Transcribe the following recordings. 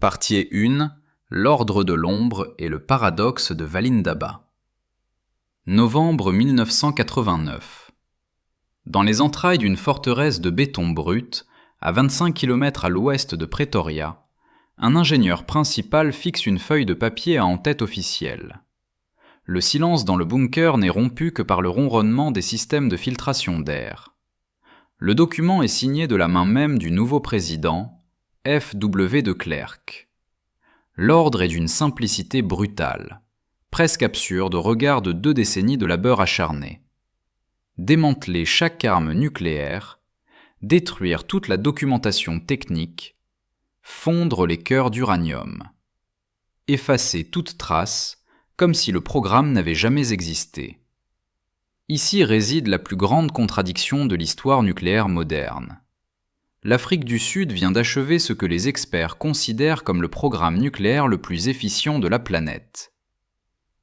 Partie 1. L'ordre de l'ombre et le paradoxe de Valindaba. Novembre 1989. Dans les entrailles d'une forteresse de béton brut, à 25 km à l'ouest de Pretoria, un ingénieur principal fixe une feuille de papier à en-tête officielle. Le silence dans le bunker n'est rompu que par le ronronnement des systèmes de filtration d'air. Le document est signé de la main même du nouveau président, F.W. de Klerk. L'ordre est d'une simplicité brutale, presque absurde au regard de 2 décennies de labeur acharné. Démanteler chaque arme nucléaire, détruire toute la documentation technique, fondre les cœurs d'uranium, effacer toute trace, comme si le programme n'avait jamais existé. Ici réside la plus grande contradiction de l'histoire nucléaire moderne. L'Afrique du Sud vient d'achever ce que les experts considèrent comme le programme nucléaire le plus efficient de la planète.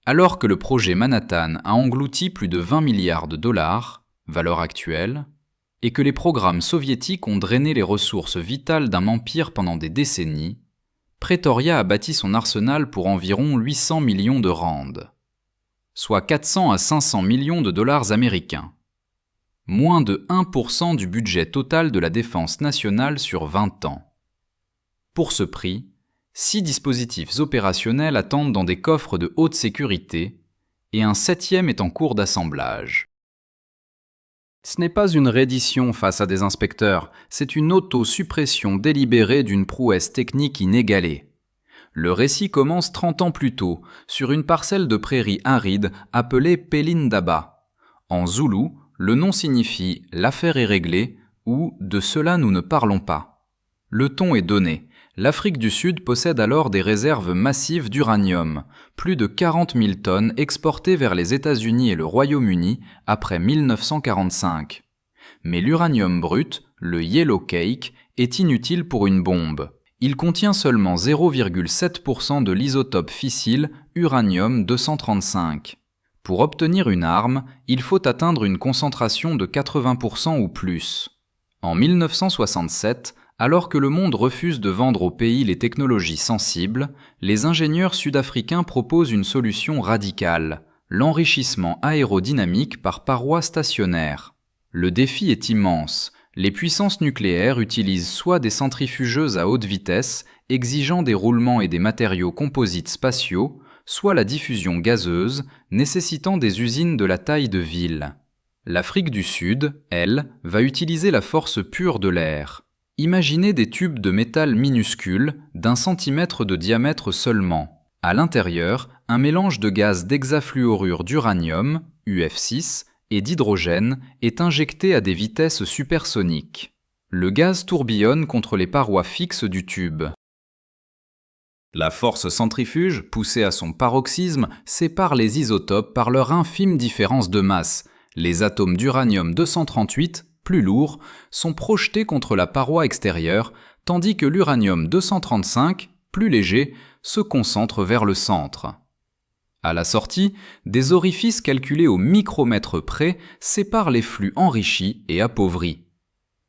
Alors que le projet Manhattan a englouti plus de 20 milliards de dollars, valeur actuelle, et que les programmes soviétiques ont drainé les ressources vitales d'un empire pendant des décennies, Pretoria a bâti son arsenal pour environ 800 millions de rands, soit 400 à 500 millions de dollars américains. Moins de 1% du budget total de la défense nationale sur 20 ans. Pour ce prix, 6 dispositifs opérationnels attendent dans des coffres de haute sécurité et un 7e est en cours d'assemblage. Ce n'est pas une reddition face à des inspecteurs, c'est une auto-suppression délibérée d'une prouesse technique inégalée. Le récit commence 30 ans plus tôt, sur une parcelle de prairies arides appelée Pelindaba. En zoulou, le nom signifie « l'affaire est réglée » ou « de cela nous ne parlons pas ». Le ton est donné. L'Afrique du Sud possède alors des réserves massives d'uranium, plus de 40 000 tonnes exportées vers les États-Unis et le Royaume-Uni après 1945. Mais l'uranium brut, le yellow cake, est inutile pour une bombe. Il contient seulement 0,7% de l'isotope fissile uranium-235. Pour obtenir une arme, il faut atteindre une concentration de 80% ou plus. En 1967, alors que le monde refuse de vendre au pays les technologies sensibles, les ingénieurs sud-africains proposent une solution radicale, l'enrichissement aérodynamique par parois stationnaires. Le défi est immense. Les puissances nucléaires utilisent soit des centrifugeuses à haute vitesse, exigeant des roulements et des matériaux composites spatiaux, soit la diffusion gazeuse, nécessitant des usines de la taille de ville. L'Afrique du Sud, elle, va utiliser la force pure de l'air. Imaginez des tubes de métal minuscules, d'1 centimètre de diamètre seulement. À l'intérieur, un mélange de gaz d'hexafluorure d'uranium, UF6, et d'hydrogène est injecté à des vitesses supersoniques. Le gaz tourbillonne contre les parois fixes du tube. La force centrifuge, poussée à son paroxysme, sépare les isotopes par leur infime différence de masse. Les atomes d'uranium-238, plus lourds, sont projetés contre la paroi extérieure, tandis que l'uranium-235, plus léger, se concentre vers le centre. À la sortie, des orifices calculés au micromètre près séparent les flux enrichis et appauvris.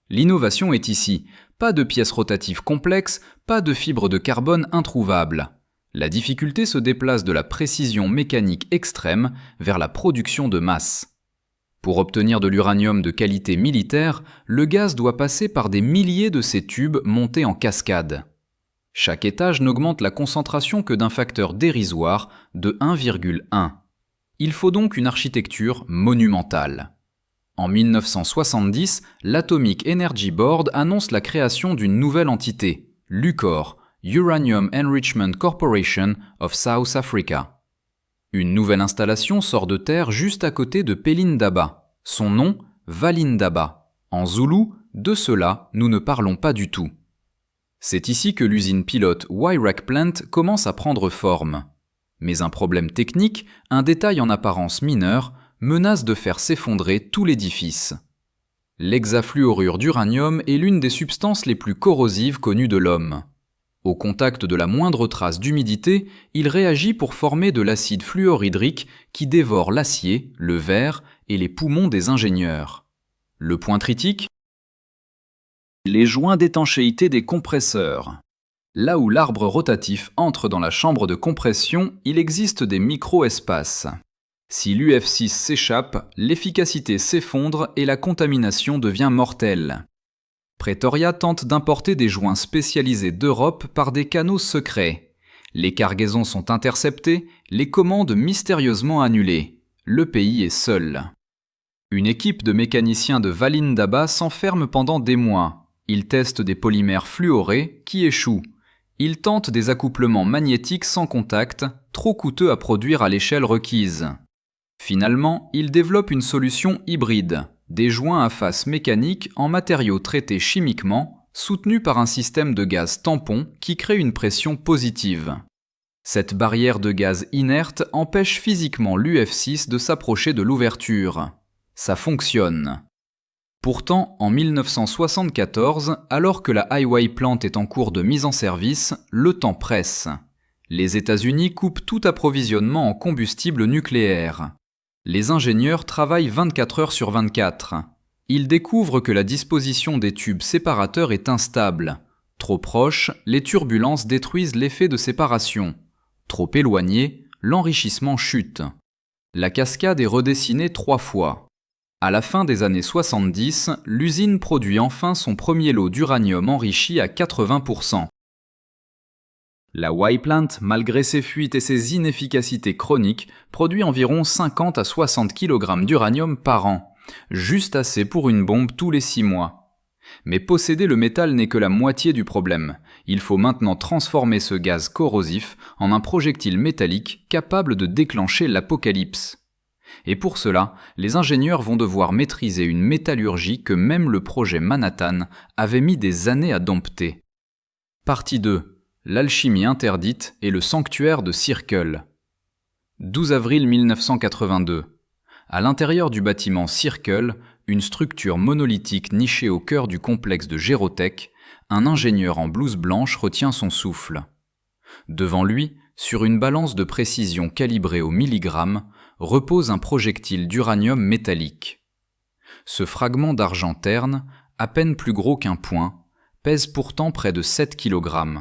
L'innovation est ici. Pas de pièces rotatives complexes, pas de fibres de carbone introuvables. La difficulté se déplace de la précision mécanique extrême vers la production de masse. Pour obtenir de l'uranium de qualité militaire, le gaz doit passer par des milliers de ces tubes montés en cascade. Chaque étage n'augmente la concentration que d'un facteur dérisoire de 1,1. Il faut donc une architecture monumentale. En 1970, l'Atomic Energy Board annonce la création d'une nouvelle entité, l'UCOR, Uranium Enrichment Corporation of South Africa. Une nouvelle installation sort de terre juste à côté de Pelindaba. Son nom, Valindaba. En zoulou, de cela, nous ne parlons pas du tout. C'est ici que l'usine pilote Wirac Plant commence à prendre forme. Mais un problème technique, un détail en apparence mineur, menace de faire s'effondrer tout l'édifice. L'hexafluorure d'uranium est l'une des substances les plus corrosives connues de l'homme. Au contact de la moindre trace d'humidité, il réagit pour former de l'acide fluorhydrique qui dévore l'acier, le verre et les poumons des ingénieurs. Le point critique ? Les joints d'étanchéité des compresseurs. Là où l'arbre rotatif entre dans la chambre de compression, il existe des micro-espaces. Si l'UF6 s'échappe, l'efficacité s'effondre et la contamination devient mortelle. Pretoria tente d'importer des joints spécialisés d'Europe par des canaux secrets. Les cargaisons sont interceptées, les commandes mystérieusement annulées. Le pays est seul. Une équipe de mécaniciens de Valindaba s'enferme pendant des mois. Ils testent des polymères fluorés qui échouent. Ils tentent des accouplements magnétiques sans contact, trop coûteux à produire à l'échelle requise. Finalement, ils développent une solution hybride, des joints à face mécanique en matériaux traités chimiquement, soutenus par un système de gaz tampon qui crée une pression positive. Cette barrière de gaz inerte empêche physiquement l'UF6 de s'approcher de l'ouverture. Ça fonctionne. Pourtant, en 1974, alors que la Highway Plant est en cours de mise en service, le temps presse. Les États-Unis coupent tout approvisionnement en combustible nucléaire. Les ingénieurs travaillent 24 heures sur 24. Ils découvrent que la disposition des tubes séparateurs est instable. Trop proche, les turbulences détruisent l'effet de séparation. Trop éloigné, l'enrichissement chute. La cascade est redessinée 3 fois. À la fin des années 70, l'usine produit enfin son premier lot d'uranium enrichi à 80%. La Y-Plant, malgré ses fuites et ses inefficacités chroniques, produit environ 50 à 60 kg d'uranium par an, juste assez pour une bombe tous les 6 mois. Mais posséder le métal n'est que la moitié du problème. Il faut maintenant transformer ce gaz corrosif en un projectile métallique capable de déclencher l'apocalypse. Et pour cela, les ingénieurs vont devoir maîtriser une métallurgie que même le projet Manhattan avait mis des années à dompter. Partie 2. L'alchimie interdite et le sanctuaire de Circle. 12 avril 1982. À l'intérieur du bâtiment Circle, une structure monolithique nichée au cœur du complexe de Gérotech, un ingénieur en blouse blanche retient son souffle. Devant lui, sur une balance de précision calibrée au milligramme, repose un projectile d'uranium métallique. Ce fragment d'argent terne, à peine plus gros qu'un poing, pèse pourtant près de 7 kg.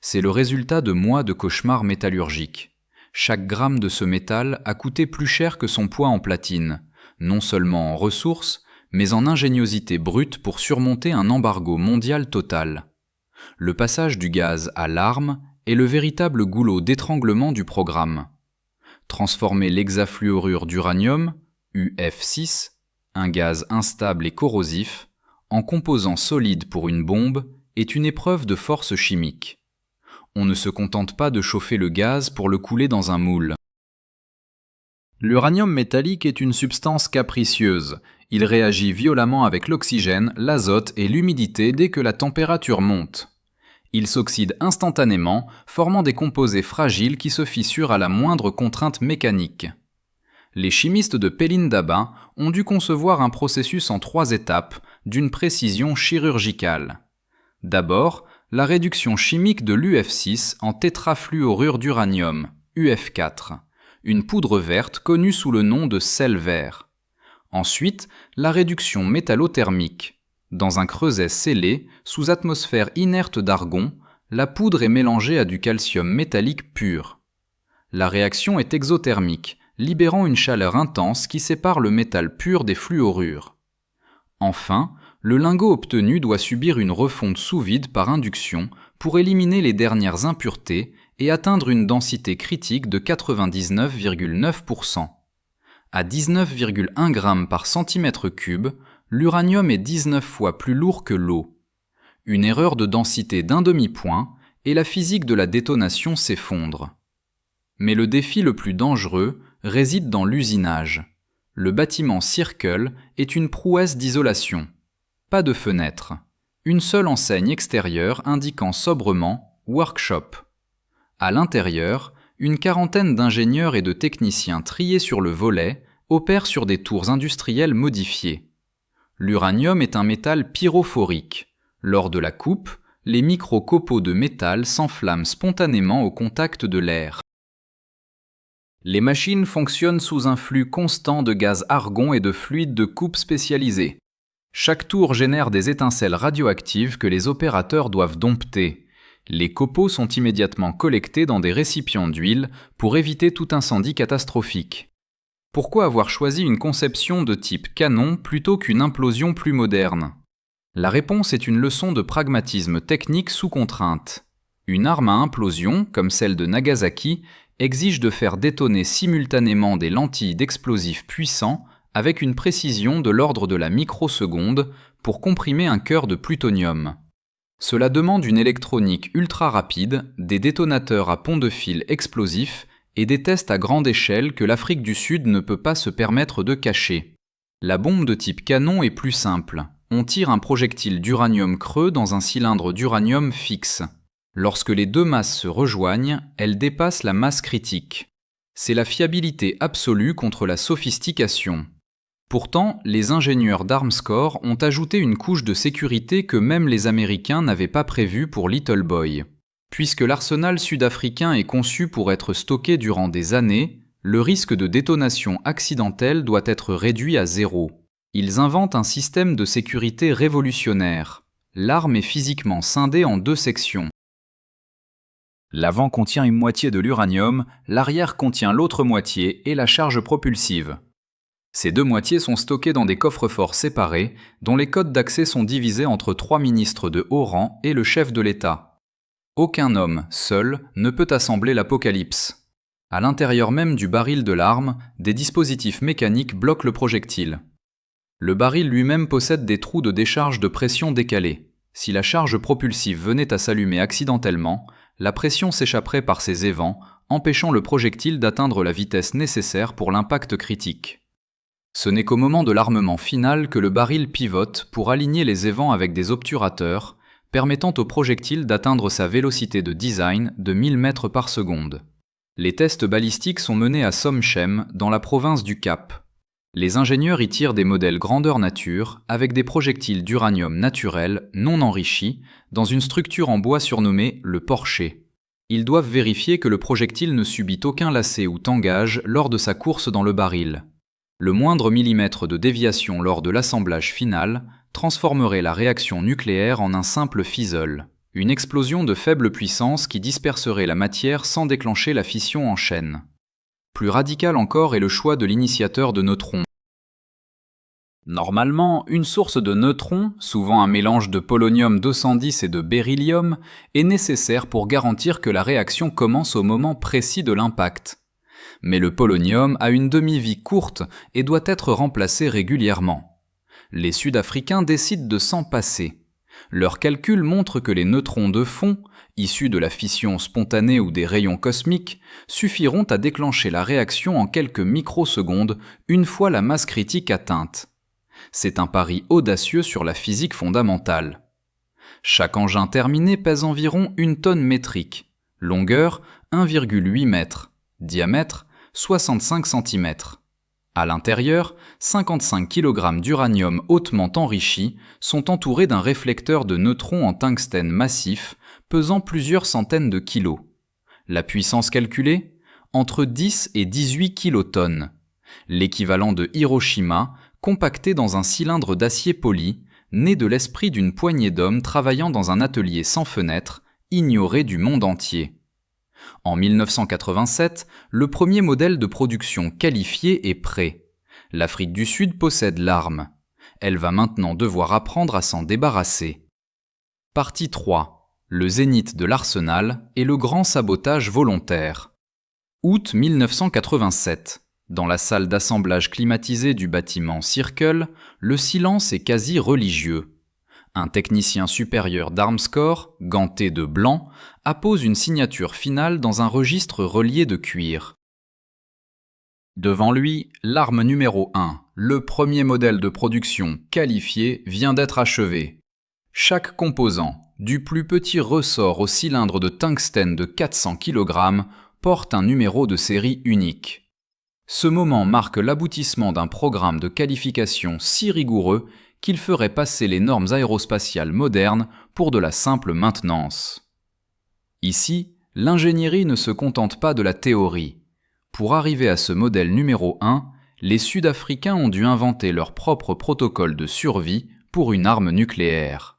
C'est le résultat de mois de cauchemars métallurgiques. Chaque gramme de ce métal a coûté plus cher que son poids en platine, non seulement en ressources, mais en ingéniosité brute pour surmonter un embargo mondial total. Le passage du gaz à l'arme est le véritable goulot d'étranglement du programme. Transformer l'hexafluorure d'uranium, UF6, un gaz instable et corrosif, en composant solide pour une bombe est une épreuve de force chimique. On ne se contente pas de chauffer le gaz pour le couler dans un moule. L'uranium métallique est une substance capricieuse. Il réagit violemment avec l'oxygène, l'azote et l'humidité dès que la température monte. Il s'oxyde instantanément, formant des composés fragiles qui se fissurent à la moindre contrainte mécanique. Les chimistes de Pelindaba ont dû concevoir un processus en 3 étapes, d'une précision chirurgicale. D'abord, la réduction chimique de l'UF6 en tétrafluorure d'uranium, UF4, une poudre verte connue sous le nom de sel vert. Ensuite, la réduction métallothermique. Dans un creuset scellé, sous atmosphère inerte d'argon, la poudre est mélangée à du calcium métallique pur. La réaction est exothermique, libérant une chaleur intense qui sépare le métal pur des fluorures. Enfin, le lingot obtenu doit subir une refonte sous vide par induction pour éliminer les dernières impuretés et atteindre une densité critique de 99,9%. À 19,1 g par centimètre cube, l'uranium est 19 fois plus lourd que l'eau. Une erreur de densité d'un demi-point et la physique de la détonation s'effondre. Mais le défi le plus dangereux réside dans l'usinage. Le bâtiment Circle est une prouesse d'isolation. Pas de fenêtre. Une seule enseigne extérieure indiquant sobrement « Workshop ». À l'intérieur, une quarantaine d'ingénieurs et de techniciens triés sur le volet opèrent sur des tours industrielles modifiées. L'uranium est un métal pyrophorique. Lors de la coupe, les micro-copeaux de métal s'enflamment spontanément au contact de l'air. Les machines fonctionnent sous un flux constant de gaz argon et de fluides de coupe spécialisés. Chaque tour génère des étincelles radioactives que les opérateurs doivent dompter. Les copeaux sont immédiatement collectés dans des récipients d'huile pour éviter tout incendie catastrophique. Pourquoi avoir choisi une conception de type canon plutôt qu'une implosion plus moderne ? La réponse est une leçon de pragmatisme technique sous contrainte. Une arme à implosion, comme celle de Nagasaki, exige de faire détonner simultanément des lentilles d'explosifs puissants avec une précision de l'ordre de la microseconde pour comprimer un cœur de plutonium. Cela demande une électronique ultra rapide, des détonateurs à pont de fil explosifs et des tests à grande échelle que l'Afrique du Sud ne peut pas se permettre de cacher. La bombe de type canon est plus simple. On tire un projectile d'uranium creux dans un cylindre d'uranium fixe. Lorsque les deux masses se rejoignent, elles dépassent la masse critique. C'est la fiabilité absolue contre la sophistication. Pourtant, les ingénieurs d'Armscor ont ajouté une couche de sécurité que même les Américains n'avaient pas prévue pour Little Boy. Puisque l'arsenal sud-africain est conçu pour être stocké durant des années, le risque de détonation accidentelle doit être réduit à zéro. Ils inventent un système de sécurité révolutionnaire. L'arme est physiquement scindée en deux sections. L'avant contient une moitié de l'uranium, l'arrière contient l'autre moitié et la charge propulsive. Ces deux moitiés sont stockées dans des coffres-forts séparés, dont les codes d'accès sont divisés entre 3 ministres de haut rang et le chef de l'État. Aucun homme, seul, ne peut assembler l'apocalypse. À l'intérieur même du baril de l'arme, des dispositifs mécaniques bloquent le projectile. Le baril lui-même possède des trous de décharge de pression décalés. Si la charge propulsive venait à s'allumer accidentellement, la pression s'échapperait par ces évents, empêchant le projectile d'atteindre la vitesse nécessaire pour l'impact critique. Ce n'est qu'au moment de l'armement final que le baril pivote pour aligner les évents avec des obturateurs, permettant au projectile d'atteindre sa vélocité de design de 1000 mètres par seconde. Les tests balistiques sont menés à Somchem, dans la province du Cap. Les ingénieurs y tirent des modèles grandeur nature avec des projectiles d'uranium naturel non enrichis dans une structure en bois surnommée le porcher. Ils doivent vérifier que le projectile ne subit aucun lacet ou tangage lors de sa course dans le baril. Le moindre millimètre de déviation lors de l'assemblage final transformerait la réaction nucléaire en un simple fissole, une explosion de faible puissance qui disperserait la matière sans déclencher la fission en chaîne. Plus radical encore est le choix de l'initiateur de neutrons. Normalement, une source de neutrons, souvent un mélange de polonium-210 et de beryllium, est nécessaire pour garantir que la réaction commence au moment précis de l'impact. Mais le polonium a une demi-vie courte et doit être remplacé régulièrement. Les Sud-Africains décident de s'en passer. Leurs calculs montrent que les neutrons de fond, issus de la fission spontanée ou des rayons cosmiques, suffiront à déclencher la réaction en quelques microsecondes une fois la masse critique atteinte. C'est un pari audacieux sur la physique fondamentale. Chaque engin terminé pèse environ 1 tonne métrique, longueur 1,8 mètre, diamètre 65 cm. À l'intérieur, 55 kg d'uranium hautement enrichi sont entourés d'un réflecteur de neutrons en tungstène massif pesant plusieurs centaines de kilos. La puissance calculée ? Entre 10 et 18 kilotonnes. L'équivalent de Hiroshima, compacté dans un cylindre d'acier poli, né de l'esprit d'une poignée d'hommes travaillant dans un atelier sans fenêtre, ignoré du monde entier. En 1987, le premier modèle de production qualifié est prêt. L'Afrique du Sud possède l'arme. Elle va maintenant devoir apprendre à s'en débarrasser. Partie 3. Le zénith de l'arsenal et le grand sabotage volontaire. Août 1987. Dans la salle d'assemblage climatisée du bâtiment Circle, le silence est quasi religieux. Un technicien supérieur d'Armscor, ganté de blanc, appose une signature finale dans un registre relié de cuir. Devant lui, l'arme numéro 1, le premier modèle de production qualifié, vient d'être achevé. Chaque composant, du plus petit ressort au cylindre de tungstène de 400 kg, porte un numéro de série unique. Ce moment marque l'aboutissement d'un programme de qualification si rigoureux qu'il ferait passer les normes aérospatiales modernes pour de la simple maintenance. Ici, l'ingénierie ne se contente pas de la théorie. Pour arriver à ce modèle numéro 1, les Sud-Africains ont dû inventer leur propre protocole de survie pour une arme nucléaire.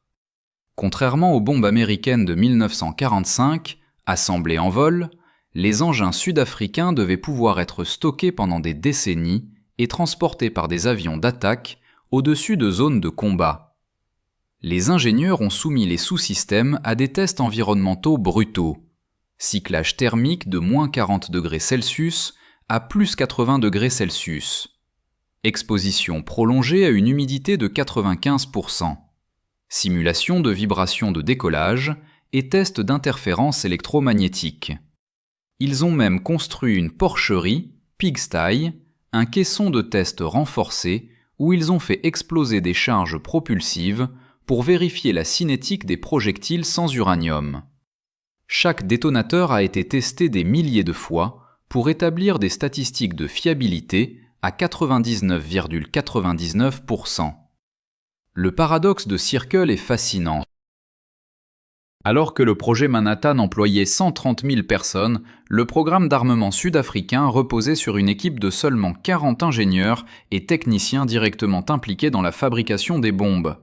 Contrairement aux bombes américaines de 1945, assemblées en vol, les engins sud-africains devaient pouvoir être stockés pendant des décennies et transportés par des avions d'attaque au-dessus de zones de combat. Les ingénieurs ont soumis les sous-systèmes à des tests environnementaux brutaux. Cyclage thermique de moins 40 degrés Celsius à plus 80 degrés Celsius. Exposition prolongée à une humidité de 95%. Simulation de vibrations de décollage et tests d'interférences électromagnétiques. Ils ont même construit une porcherie, pigsty, un caisson de test renforcé où ils ont fait exploser des charges propulsives pour vérifier la cinétique des projectiles sans uranium. Chaque détonateur a été testé des milliers de fois pour établir des statistiques de fiabilité à 99,99%. Le paradoxe de Circle est fascinant. Alors que le projet Manhattan employait 130 000 personnes, le programme d'armement sud-africain reposait sur une équipe de seulement 40 ingénieurs et techniciens directement impliqués dans la fabrication des bombes.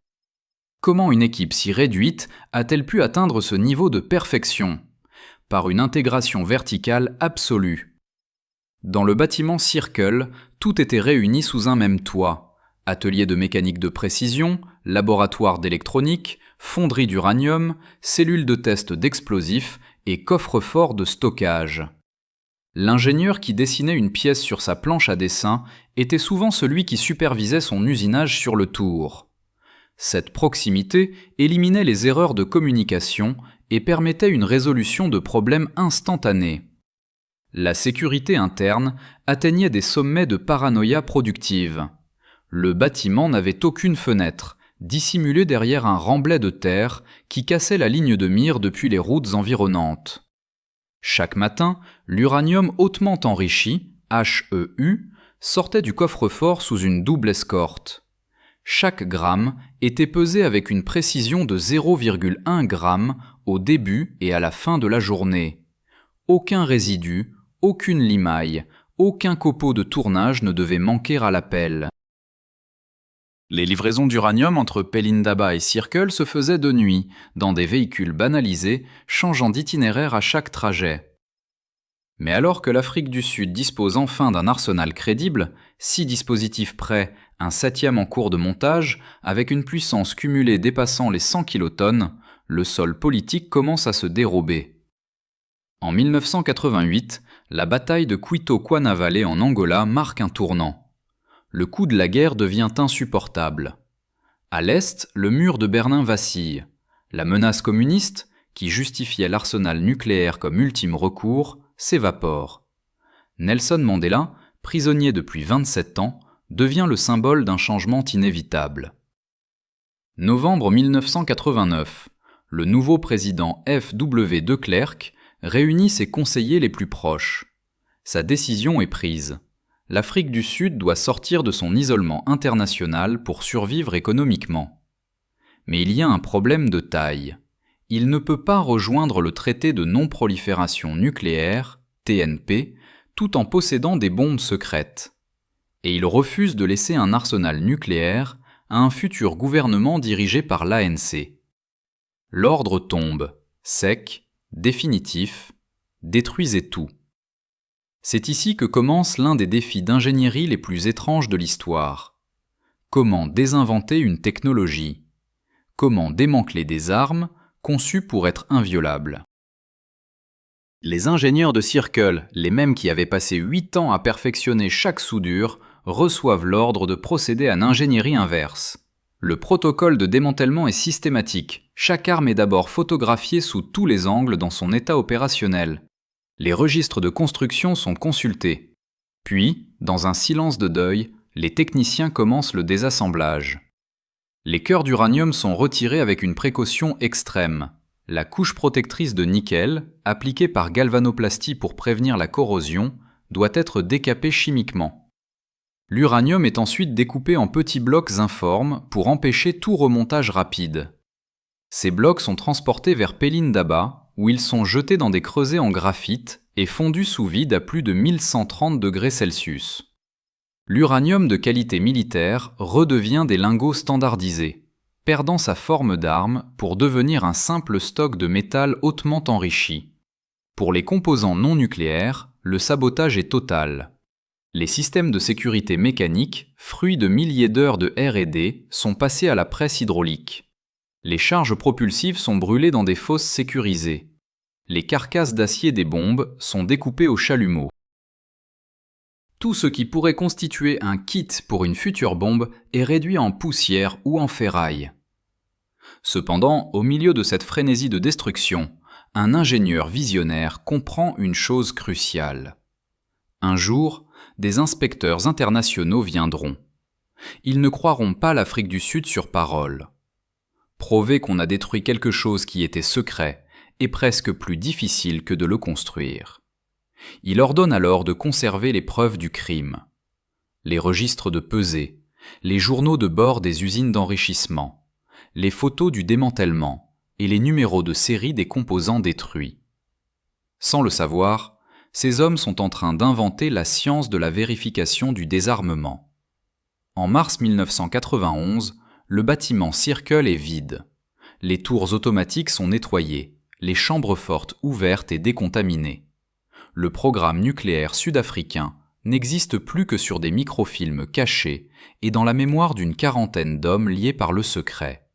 Comment une équipe si réduite a-t-elle pu atteindre ce niveau de perfection ? Par une intégration verticale absolue. Dans le bâtiment Circle, tout était réuni sous un même toit. Atelier de mécanique de précision, laboratoire d'électronique, fonderie d'uranium, cellule de test d'explosifs et coffre-fort de stockage. L'ingénieur qui dessinait une pièce sur sa planche à dessin était souvent celui qui supervisait son usinage sur le tour. Cette proximité éliminait les erreurs de communication et permettait une résolution de problèmes instantanée. La sécurité interne atteignait des sommets de paranoïa productive. Le bâtiment n'avait aucune fenêtre, dissimulé derrière un remblai de terre qui cassait la ligne de mire depuis les routes environnantes. Chaque matin, l'uranium hautement enrichi, HEU, sortait du coffre-fort sous une double escorte. Chaque gramme était pesé avec une précision de 0,1 g au début et à la fin de la journée. Aucun résidu, aucune limaille, aucun copeau de tournage ne devait manquer à l'appel. Les livraisons d'uranium entre Pelindaba et Circle se faisaient de nuit, dans des véhicules banalisés, changeant d'itinéraire à chaque trajet. Mais alors que l'Afrique du Sud dispose enfin d'un arsenal crédible, 6 dispositifs prêts, un 7e en cours de montage, avec une puissance cumulée dépassant les 100 kilotonnes, le sol politique commence à se dérober. En 1988, la bataille de Cuito-Cuanavale en Angola marque un tournant. Le coût de la guerre devient insupportable. À l'Est, le mur de Berlin vacille. La menace communiste, qui justifiait l'arsenal nucléaire comme ultime recours, s'évapore. Nelson Mandela, prisonnier depuis 27 ans, devient le symbole d'un changement inévitable. Novembre 1989. Le nouveau président F.W. de Klerk réunit ses conseillers les plus proches. Sa décision est prise. L'Afrique du Sud doit sortir de son isolement international pour survivre économiquement. Mais il y a un problème de taille. Il ne peut pas rejoindre le traité de non-prolifération nucléaire, TNP, tout en possédant des bombes secrètes. Et il refuse de laisser un arsenal nucléaire à un futur gouvernement dirigé par l'ANC. L'ordre tombe, sec, définitif, détruisez tout. C'est ici que commence l'un des défis d'ingénierie les plus étranges de l'histoire. Comment désinventer une technologie ? Comment démanteler des armes conçues pour être inviolables ? Les ingénieurs de Circle, les mêmes qui avaient passé 8 ans à perfectionner chaque soudure, reçoivent l'ordre de procéder à l'ingénierie inverse. Le protocole de démantèlement est systématique. Chaque arme est d'abord photographiée sous tous les angles dans son état opérationnel. Les registres de construction sont consultés. Puis, dans un silence de deuil, les techniciens commencent le désassemblage. Les cœurs d'uranium sont retirés avec une précaution extrême. La couche protectrice de nickel, appliquée par galvanoplastie pour prévenir la corrosion, doit être décapée chimiquement. L'uranium est ensuite découpé en petits blocs informes pour empêcher tout remontage rapide. Ces blocs sont transportés vers Pelindaba, où ils sont jetés dans des creusets en graphite et fondus sous vide à plus de 1130 degrés Celsius. L'uranium de qualité militaire redevient des lingots standardisés. perdant sa forme d'arme pour devenir un simple stock de métal hautement enrichi. Pour les composants non nucléaires, le sabotage est total. Les systèmes de sécurité mécanique, fruits de milliers d'heures de R&D, sont passés à la presse hydraulique. Les charges propulsives sont brûlées dans des fosses sécurisées. Les carcasses d'acier des bombes sont découpées au chalumeau. Tout ce qui pourrait constituer un kit pour une future bombe est réduit en poussière ou en ferraille. Cependant, au milieu de cette frénésie de destruction, un ingénieur visionnaire comprend une chose cruciale. Un jour, des inspecteurs internationaux viendront. Ils ne croiront pas l'Afrique du Sud sur parole. Prouver qu'on a détruit quelque chose qui était secret est presque plus difficile que de le construire. Il ordonne alors de conserver les preuves du crime. Les registres de pesée, les journaux de bord des usines d'enrichissement, les photos du démantèlement et les numéros de série des composants détruits. Sans le savoir, ces hommes sont en train d'inventer la science de la vérification du désarmement. En mars 1991, le bâtiment Circle est vide. Les tours automatiques sont nettoyées, les chambres fortes ouvertes et décontaminées. Le programme nucléaire sud-africain n'existe plus que sur des microfilms cachés et dans la mémoire d'une quarantaine d'hommes liés par le secret.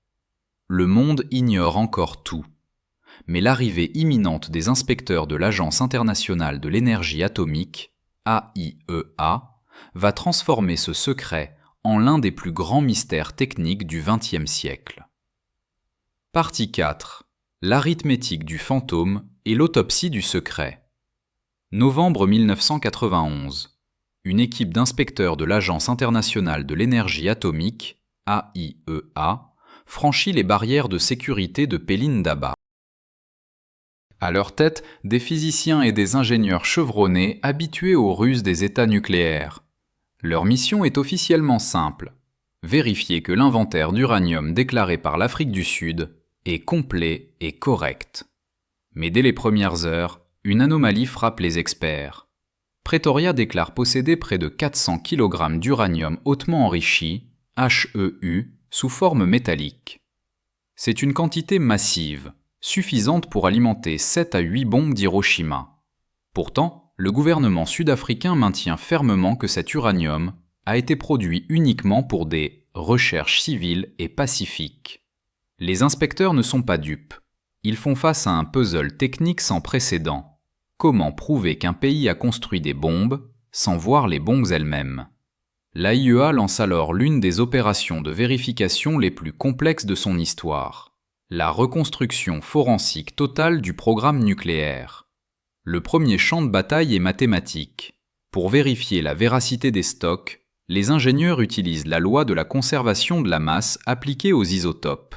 Le monde ignore encore tout. Mais l'arrivée imminente des inspecteurs de l'Agence internationale de l'énergie atomique, AIEA, va transformer ce secret en l'un des plus grands mystères techniques du XXe siècle. Partie 4. L'arithmétique du fantôme et l'autopsie du secret. Novembre 1991. Une équipe d'inspecteurs de l'Agence internationale de l'énergie atomique, AIEA, franchit les barrières de sécurité de Pelindaba. À leur tête, des physiciens et des ingénieurs chevronnés habitués aux ruses des États nucléaires. Leur mission est officiellement simple: vérifier que l'inventaire d'uranium déclaré par l'Afrique du Sud est complet et correct. Mais dès les premières heures, une anomalie frappe les experts. Pretoria déclare posséder près de 400 kg d'uranium hautement enrichi, HEU, sous forme métallique. C'est une quantité massive, suffisante pour alimenter 7 à 8 bombes d'Hiroshima. Pourtant, le gouvernement sud-africain maintient fermement que cet uranium a été produit uniquement pour des recherches civiles et pacifiques. Les inspecteurs ne sont pas dupes. Ils font face à un puzzle technique sans précédent. Comment prouver qu'un pays a construit des bombes sans voir les bombes elles-mêmes? L'AIEA lance alors l'une des opérations de vérification les plus complexes de son histoire: la reconstruction forensique totale du programme nucléaire. Le premier champ de bataille est mathématique. Pour vérifier la véracité des stocks, les ingénieurs utilisent la loi de la conservation de la masse appliquée aux isotopes.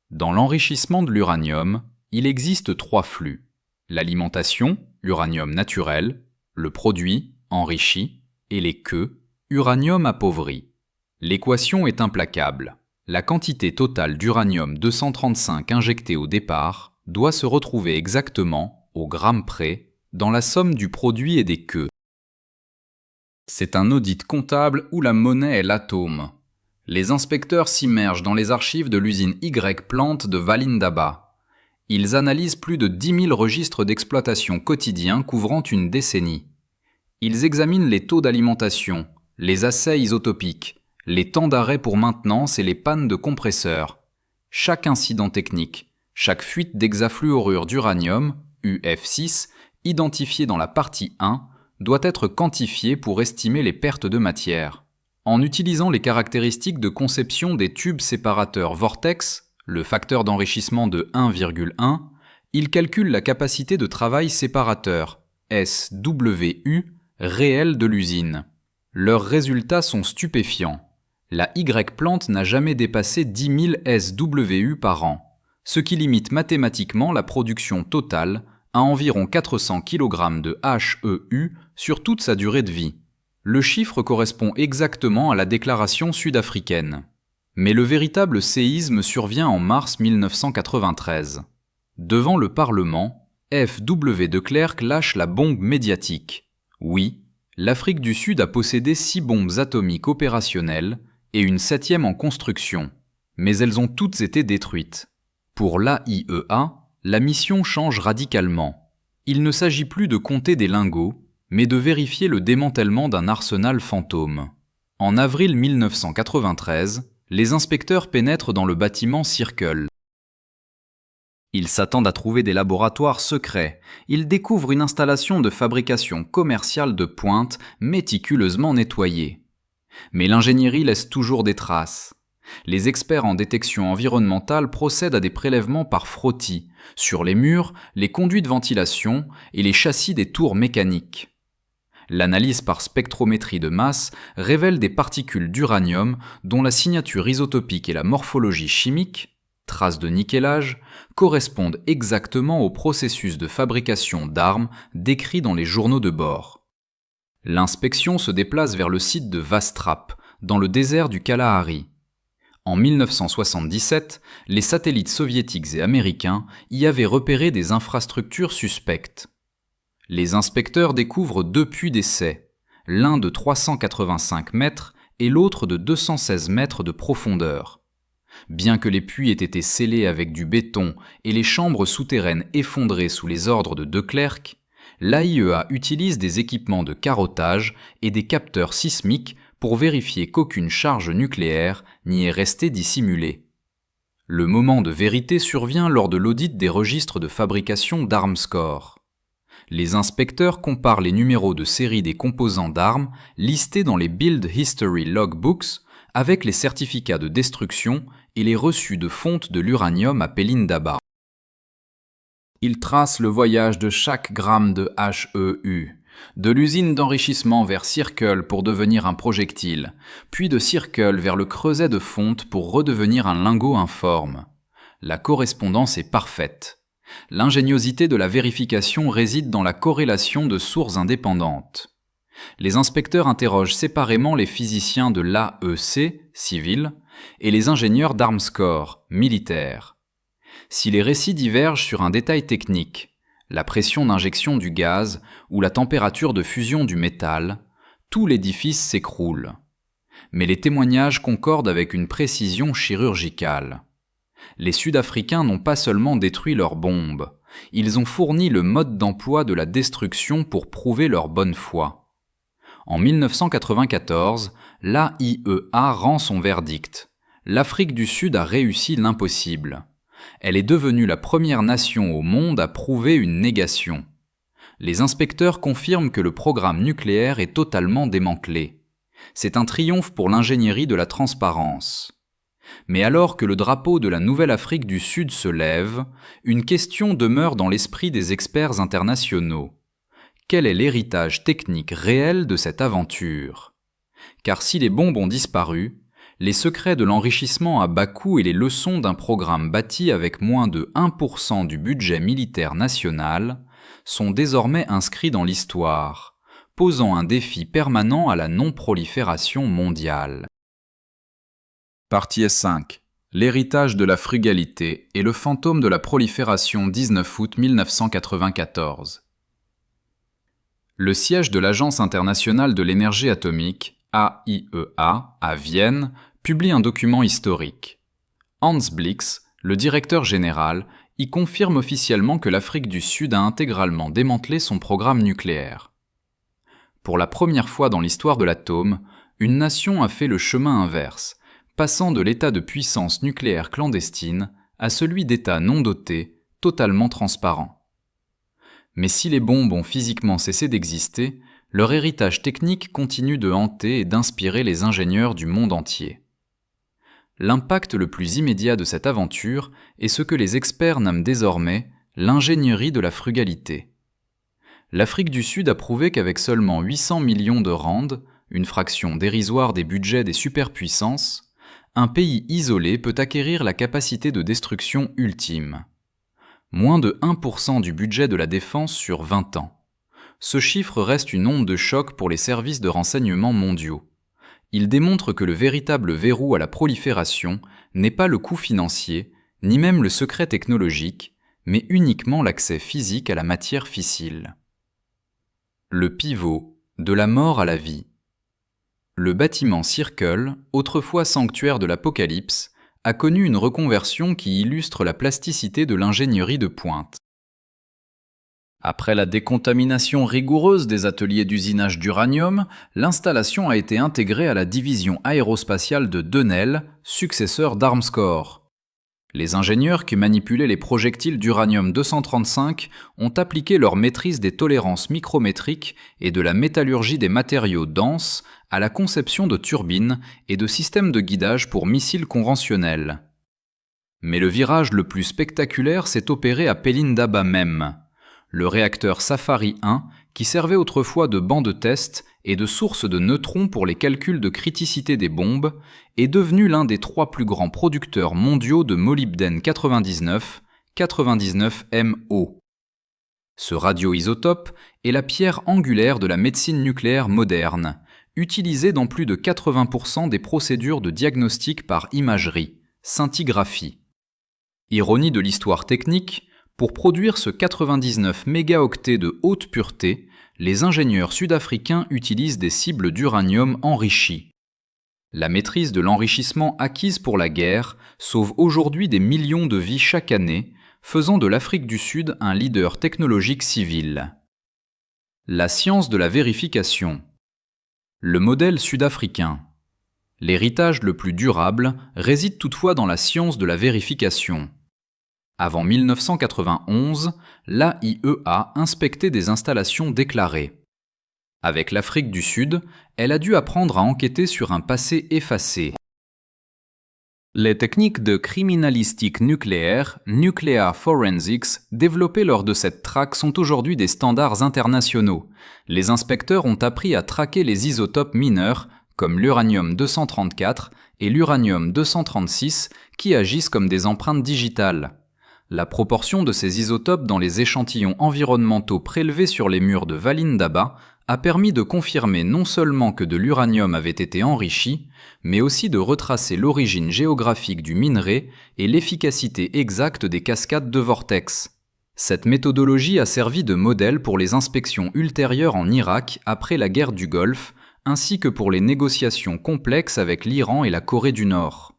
Dans l'enrichissement de l'uranium, il existe 3 flux: l'alimentation, uranium naturel, le produit, enrichi, et les queues, uranium appauvri. L'équation est implacable. La quantité totale d'uranium-235 injectée au départ doit se retrouver exactement, au gramme près, dans la somme du produit et des queues. C'est un audit comptable où la monnaie est l'atome. Les inspecteurs s'immergent dans les archives de l'usine Y-Plant de Valindaba. Ils analysent plus de 10 000 registres d'exploitation quotidiens couvrant une décennie. Ils examinent les taux d'alimentation, les assais isotopiques, les temps d'arrêt pour maintenance et les pannes de compresseurs. Chaque incident technique, chaque fuite d'hexafluorure d'uranium, UF6, identifié dans la partie 1, doit être quantifié pour estimer les pertes de matière. En utilisant les caractéristiques de conception des tubes séparateurs Vortex, le facteur d'enrichissement de 1,1, il calcule la capacité de travail séparateur, SWU, réelle de l'usine. Leurs résultats sont stupéfiants. La Y-Plant n'a jamais dépassé 10 000 SWU par an, ce qui limite mathématiquement la production totale à environ 400 kg de HEU sur toute sa durée de vie. Le chiffre correspond exactement à la déclaration sud-africaine. Mais le véritable séisme survient en mars 1993. Devant le Parlement, F.W. de Klerk lâche la bombe médiatique. Oui, l'Afrique du Sud a possédé 6 bombes atomiques opérationnelles et une 7e en construction. mais elles ont toutes été détruites. Pour l'AIEA, la mission change radicalement. Il ne s'agit plus de compter des lingots, mais de vérifier le démantèlement d'un arsenal fantôme. En avril 1993, les inspecteurs pénètrent dans le bâtiment Circle. Ils s'attendent à trouver des laboratoires secrets. Ils découvrent une installation de fabrication commerciale de pointe méticuleusement nettoyée. Mais l'ingénierie laisse toujours des traces. Les experts en détection environnementale procèdent à des prélèvements par frottis sur les murs, les conduits de ventilation et les châssis des tours mécaniques. L'analyse par spectrométrie de masse révèle des particules d'uranium dont la signature isotopique et la morphologie chimique, traces de nickelage, correspondent exactement au processus de fabrication d'armes décrit dans les journaux de bord. L'inspection se déplace vers le site de Vastrap, dans le désert du Kalahari. En 1977, les satellites soviétiques et américains y avaient repéré des infrastructures suspectes. Les inspecteurs découvrent 2 puits d'essai, l'un de 385 mètres et l'autre de 216 mètres de profondeur. Bien que les puits aient été scellés avec du béton et les chambres souterraines effondrées sous les ordres de De Klerk, l'AIEA utilise des équipements de carottage et des capteurs sismiques pour vérifier qu'aucune charge nucléaire n'y est restée dissimulée. Le moment de vérité survient lors de l'audit des registres de fabrication d'Armscor. Les inspecteurs comparent les numéros de série des composants d'armes listés dans les Build History Logbooks avec les certificats de destruction et les reçus de fonte de l'uranium à Pelindaba. Ils tracent le voyage de chaque gramme de HEU, de l'usine d'enrichissement vers Circle pour devenir un projectile, puis de Circle vers le creuset de fonte pour redevenir un lingot informe. La correspondance est parfaite. L'ingéniosité de la vérification réside dans la corrélation de sources indépendantes. Les inspecteurs interrogent séparément les physiciens de l'AEC, civil, et les ingénieurs d'Armscor, militaires. Si les récits divergent sur un détail technique, la pression d'injection du gaz ou la température de fusion du métal, tout l'édifice s'écroule. Mais les témoignages concordent avec une précision chirurgicale. Les Sud-Africains n'ont pas seulement détruit leurs bombes, ils ont fourni le mode d'emploi de la destruction pour prouver leur bonne foi. En 1994, l'AIEA rend son verdict. L'Afrique du Sud a réussi l'impossible. Elle est devenue la première nation au monde à prouver une négation. Les inspecteurs confirment que le programme nucléaire est totalement démantelé. C'est un triomphe pour l'ingénierie de la transparence. Mais alors que le drapeau de la Nouvelle-Afrique du Sud se lève, une question demeure dans l'esprit des experts internationaux. Quel est l'héritage technique réel de cette aventure ? Car si les bombes ont disparu, les secrets de l'enrichissement à bas coût et les leçons d'un programme bâti avec moins de 1% du budget militaire national sont désormais inscrits dans l'histoire, posant un défi permanent à la non-prolifération mondiale. Partie S5. L'héritage de la frugalité et le fantôme de la prolifération 19 août 1994. Le siège de l'Agence internationale de l'énergie atomique, AIEA, à Vienne, publie un document historique. Hans Blix, le directeur général, y confirme officiellement que l'Afrique du Sud a intégralement démantelé son programme nucléaire. Pour la première fois dans l'histoire de l'atome, une nation a fait le chemin inverse, passant de l'état de puissance nucléaire clandestine à celui d'état non doté, totalement transparent. Mais si les bombes ont physiquement cessé d'exister, leur héritage technique continue de hanter et d'inspirer les ingénieurs du monde entier. L'impact le plus immédiat de cette aventure est ce que les experts nomment désormais l'ingénierie de la frugalité. L'Afrique du Sud a prouvé qu'avec seulement 800 millions de rands, une fraction dérisoire des budgets des superpuissances, un pays isolé peut acquérir la capacité de destruction ultime. Moins de 1% du budget de la défense sur 20 ans. Ce chiffre reste une onde de choc pour les services de renseignement mondiaux. Il démontre que le véritable verrou à la prolifération n'est pas le coût financier, ni même le secret technologique, mais uniquement l'accès physique à la matière fissile. Le pivot, de la mort à la vie. Le bâtiment Circle, autrefois sanctuaire de l'Apocalypse, a connu une reconversion qui illustre la plasticité de l'ingénierie de pointe. Après la décontamination rigoureuse des ateliers d'usinage d'uranium, l'installation a été intégrée à la division aérospatiale de Denel, successeur d'Armscor. Les ingénieurs qui manipulaient les projectiles d'uranium-235 ont appliqué leur maîtrise des tolérances micrométriques et de la métallurgie des matériaux denses à la conception de turbines et de systèmes de guidage pour missiles conventionnels. Mais le virage le plus spectaculaire s'est opéré à Pelindaba même. Le réacteur Safari 1, qui servait autrefois de banc de test et de source de neutrons pour les calculs de criticité des bombes, est devenu l'un des 3 plus grands producteurs mondiaux de molybdène 99, 99MO. Ce radioisotope est la pierre angulaire de la médecine nucléaire moderne, utilisée dans plus de 80% des procédures de diagnostic par imagerie, scintigraphie. Ironie de l'histoire technique, pour produire ce 99 mégaoctets de haute pureté, les ingénieurs sud-africains utilisent des cibles d'uranium enrichi. La maîtrise de l'enrichissement acquise pour la guerre sauve aujourd'hui des millions de vies chaque année, faisant de l'Afrique du Sud un leader technologique civil. La science de la vérification. Le modèle sud-africain. L'héritage le plus durable réside toutefois dans la science de la vérification. Avant 1991, l'AIEA inspectait des installations déclarées. Avec l'Afrique du Sud, elle a dû apprendre à enquêter sur un passé effacé. Les techniques de criminalistique nucléaire, Nuclear Forensics, développées lors de cette traque sont aujourd'hui des standards internationaux. Les inspecteurs ont appris à traquer les isotopes mineurs, comme l'uranium-234 et l'uranium-236, qui agissent comme des empreintes digitales. La proportion de ces isotopes dans les échantillons environnementaux prélevés sur les murs de Valindaba a permis de confirmer non seulement que de l'uranium avait été enrichi, mais aussi de retracer l'origine géographique du minerai et l'efficacité exacte des cascades de vortex. Cette méthodologie a servi de modèle pour les inspections ultérieures en Irak après la guerre du Golfe, ainsi que pour les négociations complexes avec l'Iran et la Corée du Nord.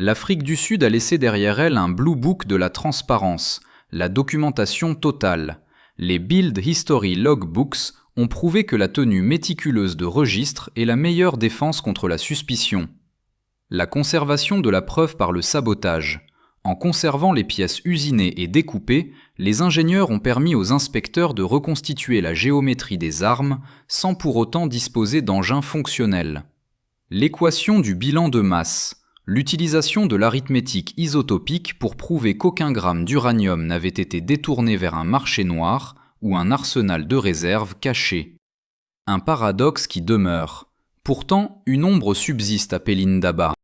L'Afrique du Sud a laissé derrière elle un Blue Book de la transparence, la documentation totale. Les Build History Logbooks ont prouvé que la tenue méticuleuse de registres est la meilleure défense contre la suspicion. La conservation de la preuve par le sabotage. En conservant les pièces usinées et découpées, les ingénieurs ont permis aux inspecteurs de reconstituer la géométrie des armes sans pour autant disposer d'engins fonctionnels. L'équation du bilan de masse. L'utilisation de l'arithmétique isotopique pour prouver qu'aucun gramme d'uranium n'avait été détourné vers un marché noir ou un arsenal de réserve caché. Un paradoxe qui demeure. Pourtant, une ombre subsiste à Pelindaba.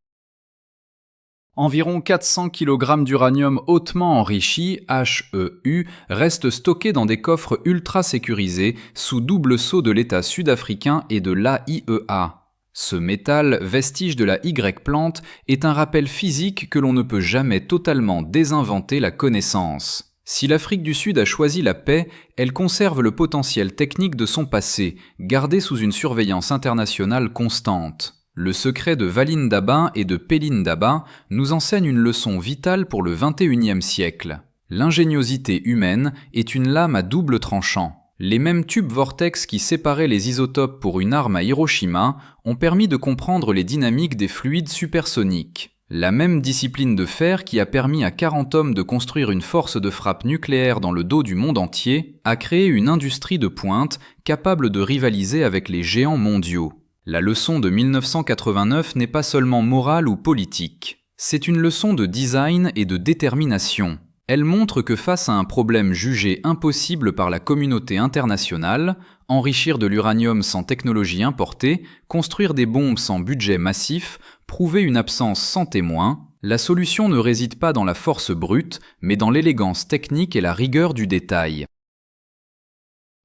Environ 400 kg d'uranium hautement enrichi, HEU, restent stockés dans des coffres ultra sécurisés sous double sceau de l'État sud-africain et de l'AIEA. Ce métal, vestige de la Y-plante, est un rappel physique que l'on ne peut jamais totalement désinventer la connaissance. Si l'Afrique du Sud a choisi la paix, elle conserve le potentiel technique de son passé, gardé sous une surveillance internationale constante. Le secret de Valindaba et de Pelindaba nous enseigne une leçon vitale pour le XXIe siècle. L'ingéniosité humaine est une lame à double tranchant. Les mêmes tubes vortex qui séparaient les isotopes pour une arme à Hiroshima ont permis de comprendre les dynamiques des fluides supersoniques. La même discipline de fer qui a permis à 40 hommes de construire une force de frappe nucléaire dans le dos du monde entier a créé une industrie de pointe capable de rivaliser avec les géants mondiaux. La leçon de 1989 n'est pas seulement morale ou politique. C'est une leçon de design et de détermination. Elle montre que face à un problème jugé impossible par la communauté internationale, enrichir de l'uranium sans technologie importée, construire des bombes sans budget massif, prouver une absence sans témoin, la solution ne réside pas dans la force brute, mais dans l'élégance technique et la rigueur du détail.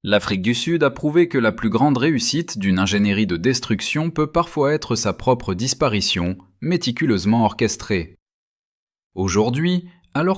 L'Afrique du Sud a prouvé que la plus grande réussite d'une ingénierie de destruction peut parfois être sa propre disparition, méticuleusement orchestrée. Aujourd'hui, alors